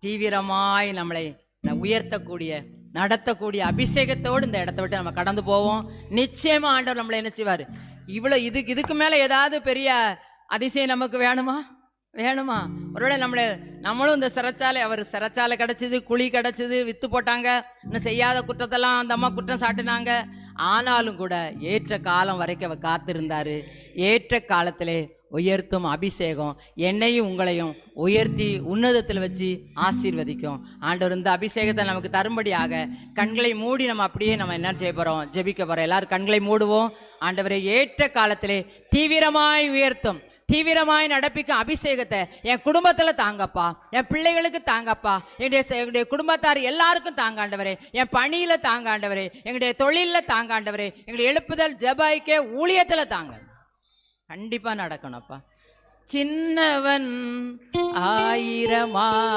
தீவிரமாய் நம்மளை உயர்த்தக்கூடிய நடத்தக்கூடிய அபிஷேகத்தோடு இந்த இடத்த விட்டு நம்ம கடந்து போவோம். நிச்சயமா ஆண்டவர் நம்மளை என்ன செய்வார். இவ்வளவு இதுக்கு மேல ஏதாவது பெரிய அதிசயம் நமக்கு வேணுமா? ஒருவேளை நம்மளும் இந்த சிறைச்சாலை, அவர் சிறைச்சாலை கிடைச்சது, குழி கிடைச்சது, வித்து போட்டாங்க, இன்னும் செய்யாத குற்றத்தெல்லாம் அந்த அம்மா குற்றம் சாட்டினாங்க. ஆனாலும் கூட ஏற்ற காலம் வரைக்கும் அவர் காத்திருந்தாரு. ஏற்ற காலத்திலே உயர்த்தும் அபிஷேகம் என்னையும் உங்களையும் உயர்த்தி உன்னதத்தில் வச்சு ஆசீர்வதிக்கும். ஆண்டவர் இந்த அபிஷேகத்தை நமக்கு தரும்படியாக கண்களை மூடி நம்ம அப்படியே நம்ம என்ன செய்ய போகிறோம்? ஜெபிக்க போகிறோம். எல்லாரும் கண்களை மூடுவோம். ஆண்டவரை ஏற்ற காலத்திலே தீவிரமாய் உயர்த்தும், தீவிரமாய் நடப்பிக்கும் அபிஷேகத்தை என் குடும்பத்தில் தாங்கப்பா, என் பிள்ளைகளுக்கு தாங்கப்பா, எங்களுடைய குடும்பத்தார் எல்லாருக்கும் தாங்க ஆண்டவரே, என் பணியில் தாங்க ஆண்டவரே, எங்களுடைய தொழிலில் தாங்க ஆண்டவரே, எங்களுடைய எழுப்புதல் ஜெபைக்கே ஊழியத்தில் தாங்க. கண்டிப்பா நடக்கணும்ப்பா. சின்னவன் ஆயிரமா